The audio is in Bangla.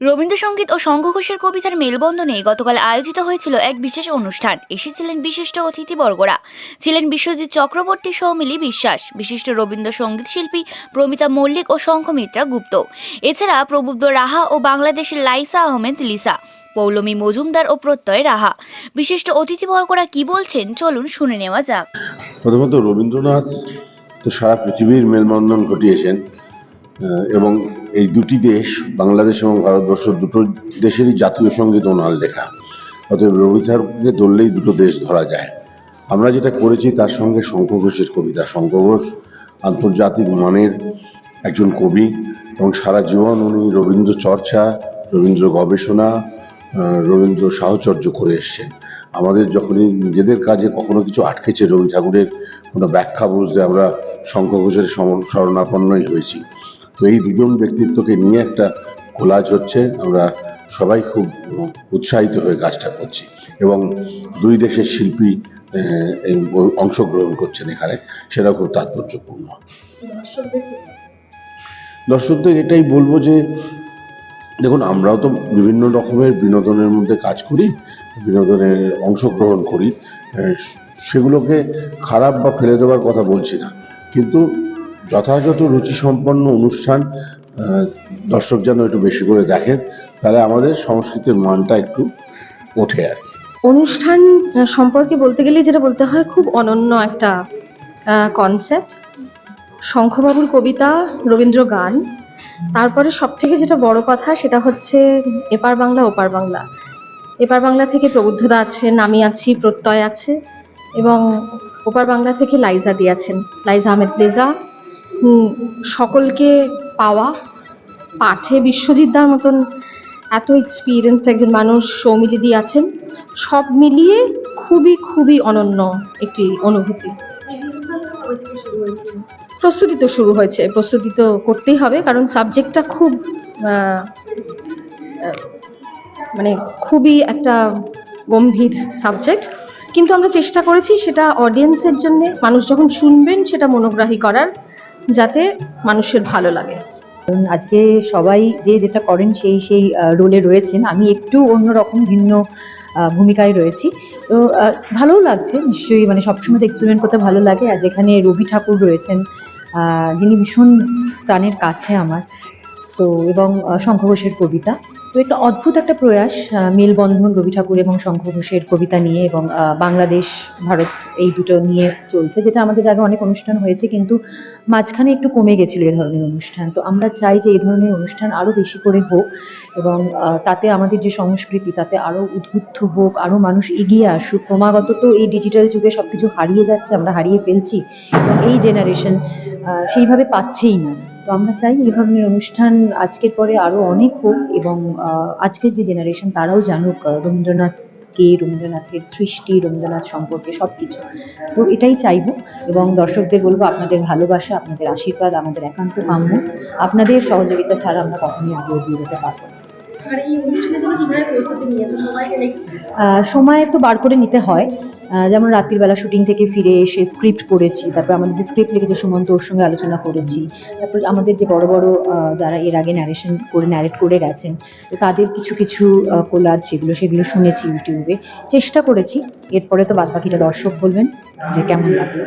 রবীন্দ্রসঙ্গীত ও শঙ্খ ঘোষের কবিতার মেলবন্ধনে গতকাল আয়োজিত হয়েছিল এক বিশেষ অনুষ্ঠান। এসেছিলেন বিশিষ্ট অতিথিবর্গরা। ছিলেন বিশ্বজিৎ চক্রবর্তী, সৌমিলি বিশ্বাস, বিশিষ্ট রবীন্দ্রসঙ্গীত শিল্পী প্রমিতা মল্লিক ও শঙ্খমিত্রা গুপ্ত। এছাড়া প্রবুদ্ধ রাহা ও বাংলাদেশের লাইসা আহমেদ লিসা, পৌলমী মজুমদার ও প্রত্যয় রাহা। বিশিষ্ট অতিথিবর্গরা কি বলছেন চলুন শুনে নেওয়া যাক। প্রথমত রবীন্দ্রনাথ তো সারা পৃথিবীর মেলবন্ধন ঘটিয়েছেন এবং এই দুটি দেশ, বাংলাদেশ এবং ভারতবর্ষ, দুটো দেশেরই জাতীয় সঙ্গীত ওনার লেখা। অতএব রবীন্দ্রনাথকে ধরলেই দুটো দেশ ধরা যায়। আমরা যেটা করেছি তার সঙ্গে শঙ্খ ঘোষের কবিতা। শঙ্খ ঘোষ আন্তর্জাতিক মানের একজন কবি এবং সারা জীবন উনি রবীন্দ্র চর্চা, রবীন্দ্র গবেষণা, রবীন্দ্র সাহচর্য করে এসছেন। আমাদের যখনই নিজেদের কাজে কখনো কিছু আটকেছে, রবি ঠাকুরের কোনো ব্যাখ্যা বুঝতে আমরা শঙ্খ ঘোষের শরণাপন্নই হয়েছি। তো এই দুজন ব্যক্তিত্বকে নিয়ে একটা কোলাজ হচ্ছে। আমরা সবাই খুব উৎসাহিত হয়ে কাজটা করছি এবং দুই দেশের শিল্পী অংশগ্রহণ করছেন এখানে, সেটা খুব তাৎপর্যপূর্ণ। দর্শকদের এটাই বলবো যে দেখুন, আমরাও তো বিভিন্ন রকমের বিনোদনের মধ্যে কাজ করি, বিনোদনের অংশগ্রহণ করি। সেগুলোকে খারাপ বা ফেলে দেওয়ার কথা বলছি না, কিন্তু যথাযথ রুচিসম্পন্ন অনুষ্ঠান দর্শক যেন একটু বেশি করে দেখেন, তাহলে আমাদের সংস্কৃতির মানটা একটু ওঠে আর কি। অনুষ্ঠান সম্পর্কে বলতে গেলে যেটা বলতে হয়, খুব অনন্য একটা কনসেপ্ট। শঙ্খবাবুর কবিতা, রবীন্দ্র গান, তারপরে সব থেকে যেটা বড় কথা সেটা হচ্ছে এপার বাংলা ওপার বাংলা। এপার বাংলা থেকে প্রবুদ্ধদা আছেন, আমি আছি, প্রত্যয় আছে, এবং ওপার বাংলা থেকে লাইজা দিয়েছেন, লাইজা আহমেদ লিজা। সকলকে পাওয়া, পাঠে বিশ্বজিৎদার মতন এত এক্সপিরিয়েন্সড একজন মানুষ সৌমিলি দি আছেন। সব মিলিয়ে খুবই খুবই অনন্য একটি অনুভূতি। প্রস্তুতি তো শুরু হয়েছে, প্রস্তুতি তো করতেই হবে, কারণ সাবজেক্টটা খুব মানে খুবই একটা গম্ভীর সাবজেক্ট। কিন্তু আমরা চেষ্টা করেছি সেটা অডিয়েন্সের জন্য, মানুষ যখন শুনবেন সেটা মনোগ্রাহী করার, যাতে মানুষের ভালো লাগে। আজকে সবাই যে যেটা করেন সেই রোলে রয়েছেন। আমি একটু অন্যরকম ভিন্ন ভূমিকায় রয়েছি, তো ভালোও লাগছে নিশ্চয়ই। মানে সবসময় তো এক্সপেরিমেন্ট করতে ভালো লাগে। আর যেখানে রবি ঠাকুর রয়েছেন, যিনি ভীষণ প্রাণের কাছে আমার, তো এবং শঙ্খ ঘোষের কবিতা, তো একটা অদ্ভুত একটা প্রয়াস, মেলবন্ধন রবি ঠাকুর এবং শঙ্খ ঘোষের কবিতা নিয়ে, এবং বাংলাদেশ ভারত এই দুটো নিয়ে চলছে, যেটা আমাদের আগে অনেক অনুষ্ঠান হয়েছে, কিন্তু মাঝখানে একটু কমে গেছিলো এই ধরনের অনুষ্ঠান। তো আমরা চাই যে এই ধরনের অনুষ্ঠান আরও বেশি করে হোক, এবং তাতে আমাদের যে সংস্কৃতি তাতে আরও উদ্বুদ্ধ হোক, আরও মানুষ এগিয়ে আসুক। ক্রমাগত তো এই ডিজিটাল যুগে সব কিছু হারিয়ে যাচ্ছে, আমরা হারিয়ে ফেলছি, এবং এই জেনারেশন সেইভাবে পাচ্ছেই না। তো আমরা চাই এই ধরনের অনুষ্ঠান আজকের পরে আরও অনেক হোক, এবং আজকের যে জেনারেশন তারাও জানুক রবীন্দ্রনাথকে, রবীন্দ্রনাথের সৃষ্টি, রবীন্দ্রনাথ সম্পর্কে সব কিছু। তো এটাই চাইবো, এবং দর্শকদের বলবো আপনাদের ভালোবাসা, আপনাদের আশীর্বাদ আমাদের একান্ত কাম্য। আপনাদের সহযোগিতা ছাড়া আমরা কখনোই আগে এগিয়ে যেতে পারবো না। সময় তো বার করে নিতে হয়। যেমন রাত্রিবেলা শুটিং থেকে ফিরে এসে স্ক্রিপ্ট পড়েছি, তারপর আমাদের যে স্ক্রিপ্ট লিখেছে সুমন্ত, ওর সঙ্গে আলোচনা করেছি। তারপর আমাদের যে বড় বড় যারা এর আগে ন্যারেট করে গেছেন, তো তাদের কিছু কিছু কোলাজ সেগুলো শুনেছি ইউটিউবে, চেষ্টা করেছি। এরপরে তো বাদবাকিটা দর্শক বলবেন যে কেমন লাগলো।